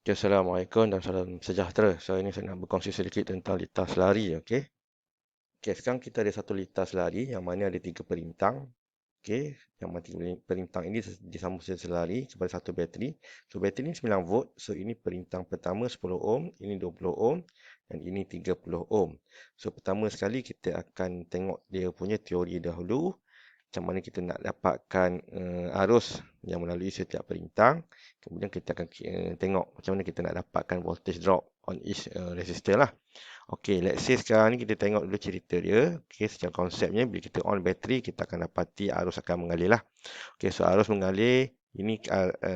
Okay, Assalamualaikum dan salam sejahtera. So, ini saya nak berkongsi sedikit tentang litas lari. Okey. Okey, sekarang kita ada satu litas lari yang mana ada tiga perintang. Okey, yang mana tiga perintang ini disambung secara selari kepada satu bateri. So, bateri ini 9 volt. So, ini perintang pertama 10 ohm, ini 20 ohm dan ini 30 ohm. So, pertama sekali kita akan tengok dia punya teori dahulu. Macam mana kita nak dapatkan arus yang melalui setiap perintang. Kemudian kita akan tengok macam mana kita nak dapatkan voltage drop on each resistor lah. Okey, let's say sekarang ni kita tengok dulu cerita dia. Okey, secara konsepnya bila kita on bateri, kita akan dapati arus akan mengalir lah. Okey, so arus mengalir ini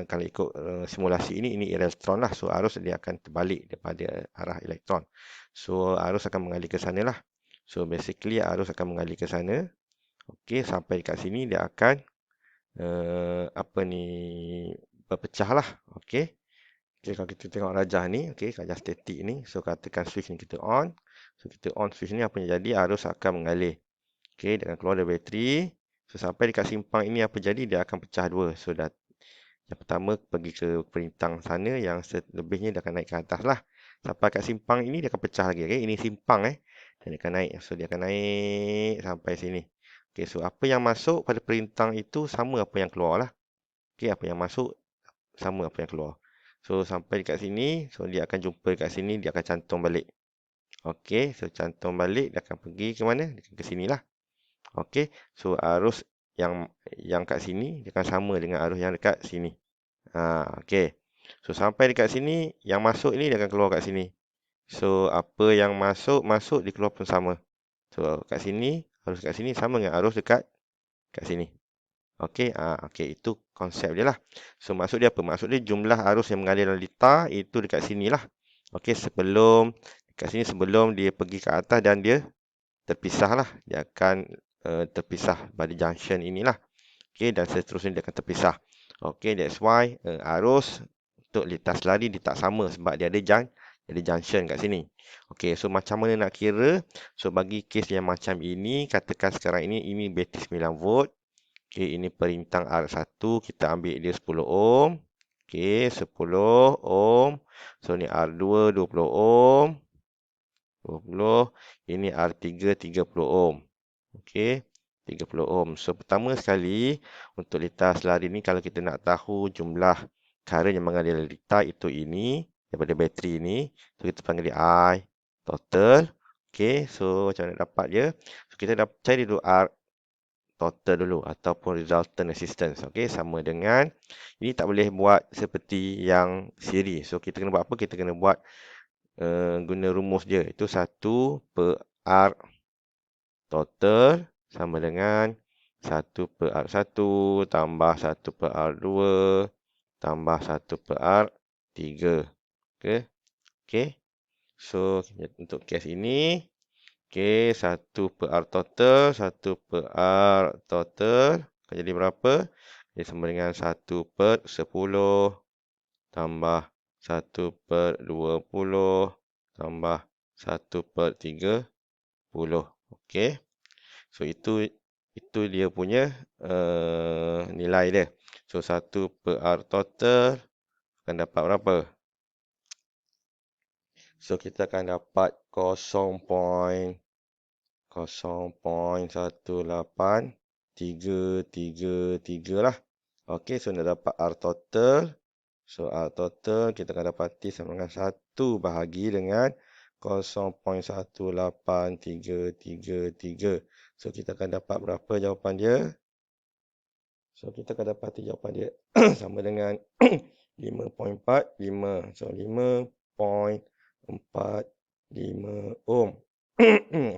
kalau ikut simulasi ini elektron lah. So arus dia akan terbalik daripada arah elektron. So arus akan mengalir ke sana lah. So basically arus akan mengalir ke sana. Okey, sampai dekat sini dia akan apa ni, berpecah lah. Okey. Okey, kalau kita tengok rajah ni, okey, rajah statik ni. So katakan switch ni kita on. So kita on switch ni, apa yang jadi, arus akan mengalir. Okey, dia akan keluar dari bateri. So sampai dekat simpang ini apa jadi, dia akan pecah dua. So yang pertama pergi ke perintang sana, yang selebihnya dia akan naik ke atas lah. Sampai kat simpang ini dia akan pecah lagi. Okay? Ini simpang dan dia akan naik. So dia akan naik sampai sini. Okay, so apa yang masuk pada perintang itu sama apa yang keluar lah. Okay, apa yang masuk sama apa yang keluar. So sampai dekat sini, so dia akan jumpa dekat sini, dia akan cantum balik. Okay, so cantum balik, dia akan pergi ke mana? Dia akan ke sini lah. Okay, so arus yang kat sini dia akan sama dengan arus yang dekat sini. Okay. So sampai dekat sini, yang masuk ini dia akan keluar kat sini. So apa yang masuk dia keluar pun sama. So kat sini, arus kat sini sama dengan arus kat sini. Okey, okey, itu konsep dia lah. So maksud dia apa? Maksud dia jumlah arus yang mengalir dalam litar itu dekat sini lah. Okey, dekat sini sebelum dia pergi ke atas dan dia terpisah lah. Dia akan terpisah pada junction inilah. Okey, dan seterusnya dia akan terpisah. Okey, that's why arus untuk litas lari dia tak sama sebab dia ada junction kat sini. Okey, so macam mana nak kira? So bagi kes yang macam ini, katakan sekarang ini bateri 9 volt. Okey, ini perintang R1, kita ambil dia 10 ohm. Okey, 10 ohm. So ni R2 20 ohm. 20. Ini R3 30 ohm. Okey, 30 ohm. So pertama sekali untuk litas lari ni, kalau kita nak tahu jumlah current yang mengalir dalam litar itu ini daripada bateri ini, so kita panggil dia I total. Okey, so macam mana dapat dia? So kita cari dulu R total dulu ataupun resultant resistance. Okey, sama dengan ini, tak boleh buat seperti yang siri. So kita kena buat apa? Kita kena buat guna rumus dia. Itu 1 per R total sama dengan 1 per R1 tambah 1 per R2 tambah 1 per R3. Okey. Okey. So untuk kes ini, okey, 1 per R total, 1 per R total akan jadi berapa? Dia sama dengan 1 per 10 tambah 1 per 20 tambah 1 per 30. Okey. So itu dia punya nilai dia. So 1 per R total akan dapat berapa? So kita akan dapat 0.18333 lah. Okey, so nak dapat R total. So R total kita akan dapati sama dengan 1 bahagi dengan 0.18333. So kita akan dapat berapa jawapan dia? So kita akan dapati jawapan dia sama dengan 5.45. So 5.45 ohm.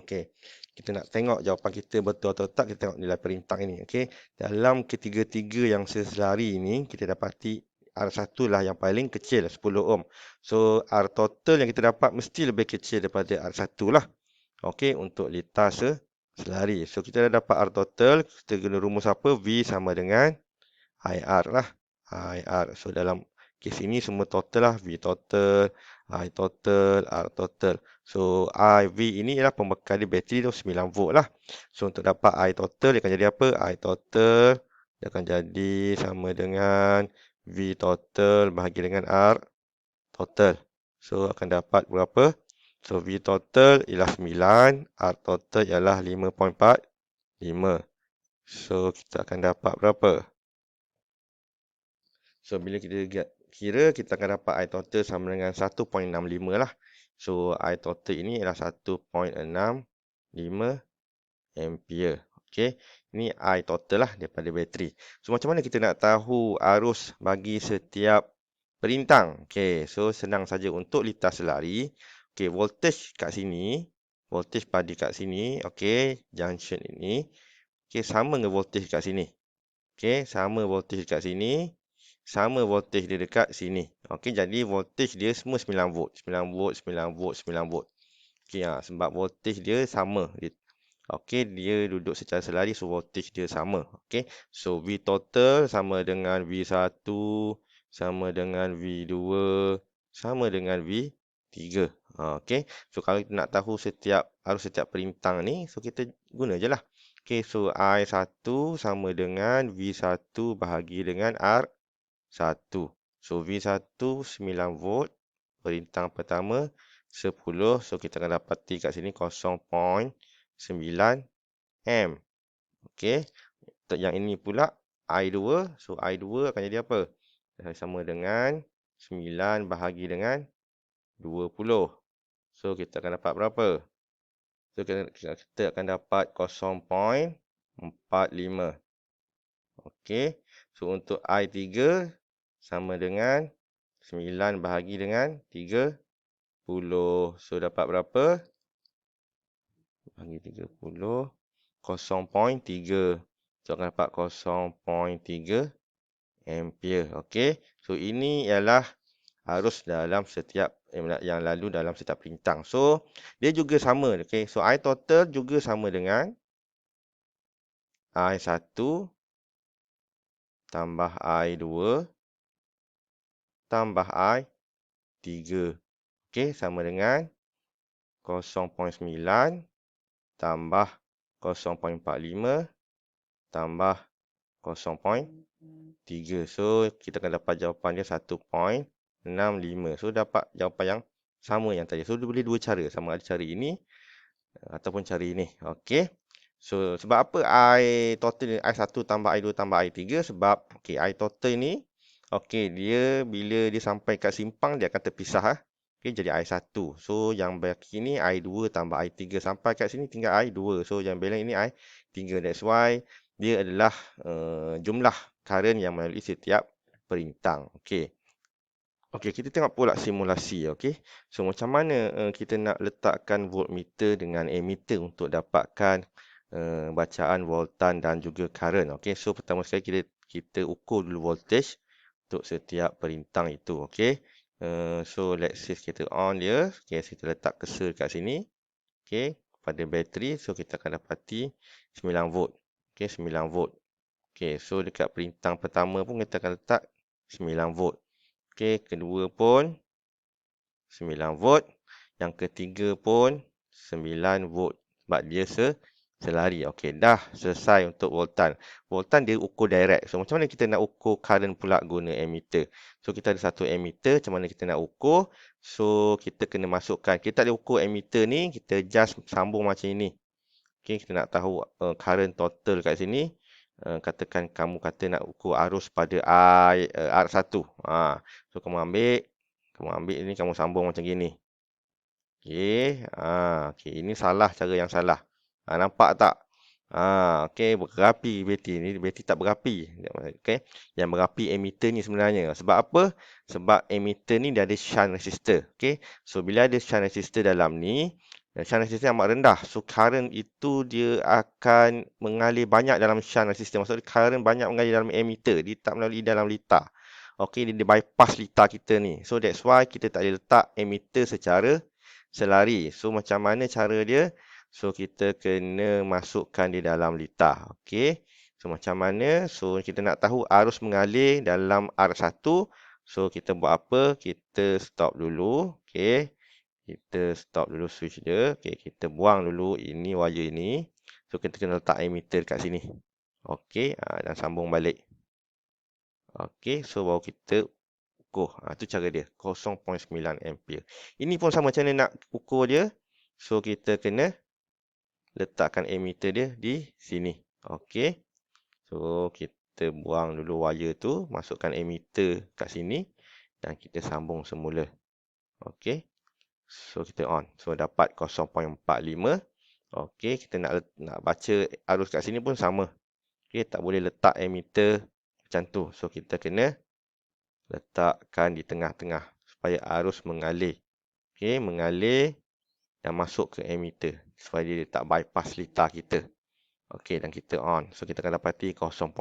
Okey. Kita nak tengok jawapan kita betul atau tak, kita tengok nilai perintang ini. Okey. Dalam ketiga-tiga yang seselari ini, kita dapati R1 lah yang paling kecil, 10 ohm. So R total yang kita dapat mesti lebih kecil daripada R1 lah. Okey, untuk litar selari. So kita dah dapat R total, kita guna rumus apa? V sama dengan IR lah. IR. So dalam kes ini semua total lah. V total, I total, R total. So IV ini ialah pembekal bateri tu 9 volt lah. So untuk dapat I total dia akan jadi apa? I total dia akan jadi sama dengan V total bahagi dengan R total. So, akan dapat berapa? So, V total ialah 9, R total ialah 5.45. So, kita akan dapat berapa? So, bila kita kira, kita akan dapat I total sama dengan 1.65 lah. So, I total ini ialah 1.65 ampere. Okey, ini I total lah daripada bateri. So, macam mana kita nak tahu arus bagi setiap perintang? Okey, so senang saja untuk litar selari. Okey, voltage kat sini, voltage pada kat sini, okey, junction ini. Okey, sama dengan voltage kat sini. Okey, sama voltage kat sini, sama voltage dia dekat sini. Okey, jadi voltage dia semua 9 volt, 9 volt, 9 volt, 9 volt. Okey, sebab voltage dia sama. Okey, dia duduk secara selari, so voltage dia sama. Okey, so V total sama dengan V1, sama dengan V2, sama dengan V3. Okey, so kalau kita nak tahu arus setiap perintang ni, so kita guna je lah. Okey, so I1 sama dengan V1 bahagi dengan R1. So V1 9 volt, perintang pertama 10, so kita akan dapati kat sini 0.9 M. Okey. Untuk yang ini pula I2. So I2 akan jadi apa? Sama dengan 9 bahagi dengan 20. So kita akan dapat berapa? So kita akan dapat 0.45. Okey. So untuk I3 sama dengan 9 bahagi dengan 30. So dapat berapa? Bagi 30. 0.3. So akan dapat 0.3 ampere. Okey. So ini ialah arus dalam setiap yang lalu dalam setiap perintang. So dia juga sama. Okey. So I total juga sama dengan I1 tambah I2 tambah I3. Okey, sama dengan 0.9 tambah 0.45 tambah 0.3. So, kita akan dapat jawapan dia 1.65. So, dapat jawapan yang sama yang tadi. So, boleh dua cara. Sama ada cara ini ataupun cara ini. Okey. So, sebab apa I total I1 tambah I2 tambah I3? Sebab, okey, I total ni, okey, dia bila dia sampai kat simpang, dia akan terpisah. Okey, jadi I1. So, yang baki ni I2 tambah I3. Sampai kat sini tinggal I2. So, yang balance ini I3. That's why dia adalah jumlah current yang melalui setiap perintang. Okey. Okey, kita tengok pula simulasi. Okey. So, macam mana kita nak letakkan voltmeter dengan ammeter untuk dapatkan bacaan voltan dan juga current. Okey. So, pertama sekali kita ukur dulu voltage untuk setiap perintang itu. Okey. So, let's say kita on dia. Okey, kita letak cursor kat sini. Okey, pada bateri. So, kita akan dapati 9 volt. Okey, 9 volt. Okey, so dekat perintang pertama pun kita akan letak 9 volt. Okey, kedua pun 9 volt. Yang ketiga pun 9 volt. Sebab dia selari. Okey, dah selesai untuk voltan. Voltan dia ukur direct. So, macam mana kita nak ukur current pula guna ammeter? So, kita ada satu ammeter. Macam mana kita nak ukur? So, kita kena masukkan. Kita ada ukur ammeter ni. Kita just sambung macam ini. Okey, kita nak tahu current total kat sini. Katakan kamu kata nak ukur arus pada R1. So, kamu ambil ini, kamu sambung macam gini. Okey, okey, ini salah, cara yang salah. Nampak tak? Okey, berapi bateri ni. Bateri tak berapi. Okey, yang berapi ammeter ni sebenarnya. Sebab apa? Sebab ammeter ni dia ada shunt resistor. Okey, so bila ada shunt resistor dalam ni, shunt resistor amat rendah. So, current itu dia akan mengalir banyak dalam shunt resistor. Maksudnya current banyak mengalir dalam ammeter. Dia tak melalui dalam litar. Okey, dia bypass litar kita ni. So, that's why kita tak boleh letak ammeter secara selari. So, macam mana cara dia? So, kita kena masukkan di dalam litar. Okey. So, macam mana? So, kita nak tahu arus mengalir dalam R1. So, kita buat apa? Kita stop dulu. Okey. Kita stop dulu switch dia. Okey, kita buang dulu ini wire ini. So, kita kena letak ammeter kat sini. Okey, dan sambung balik. Okey, so baru kita ukur. Itu cara dia, 0.9 ampere. Ini pun sama, macam mana nak ukur dia. So, kita kena letakkan ammeter dia di sini. Okey. So, kita buang dulu wire tu, masukkan ammeter kat sini dan kita sambung semula. Okey. So, kita on. So, dapat 0.45. Okey, kita nak baca arus kat sini pun sama. Okey, tak boleh letak ammeter macam tu. So, kita kena letakkan di tengah-tengah supaya arus mengalir. Okey, mengalir dan masuk ke ammeter supaya dia tak bypass litar kita. Okey, dan kita on. So, kita akan dapati 0.9,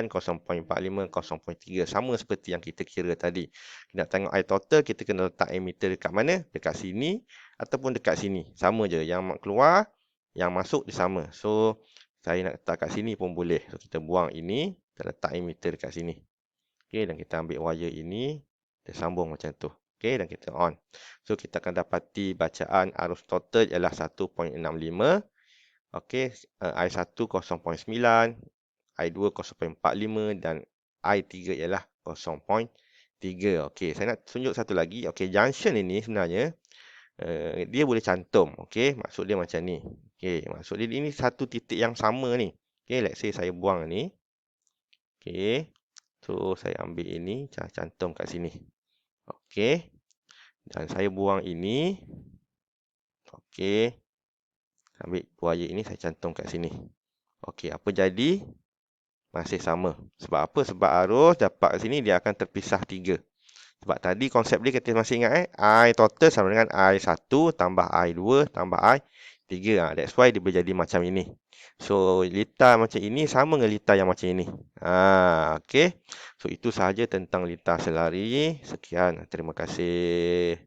0.45, 0.3. Sama seperti yang kita kira tadi. Nak tengok I total, kita kena letak ammeter dekat mana? Dekat sini ataupun dekat sini. Sama je. Yang keluar, yang masuk dia sama. So, saya nak letak kat sini pun boleh. So, kita buang ini, kita letak ammeter dekat sini. Okey, dan kita ambil wire ini, kita sambung macam tu. Okey, dan kita on. So, kita akan dapati bacaan arus total ialah 1.65. Okey, I1 0.9, I2 0.45 dan I3 ialah 0.3. Okey, saya nak tunjuk satu lagi. Okey, junction ini sebenarnya dia boleh cantum. Okey, maksud dia macam ni. Okey, maksud dia ini satu titik yang sama ni. Okey, let's say saya buang ni. Okey. So, saya ambil ini, cantum kat sini. Okey. Dan saya buang ini. Okey. Ambil wire ini, saya cantum kat sini. Okey, apa jadi? Masih sama. Sebab apa? Sebab arus dapat kat sini, dia akan terpisah 3. Sebab tadi konsep dia, kita masih ingat I total sama dengan I1 tambah I2 tambah I3. That's why dia boleh jadi macam ini. So, litar macam ini sama dengan litar yang macam ini. Okey. So, itu sahaja tentang litar selari. Sekian. Terima kasih.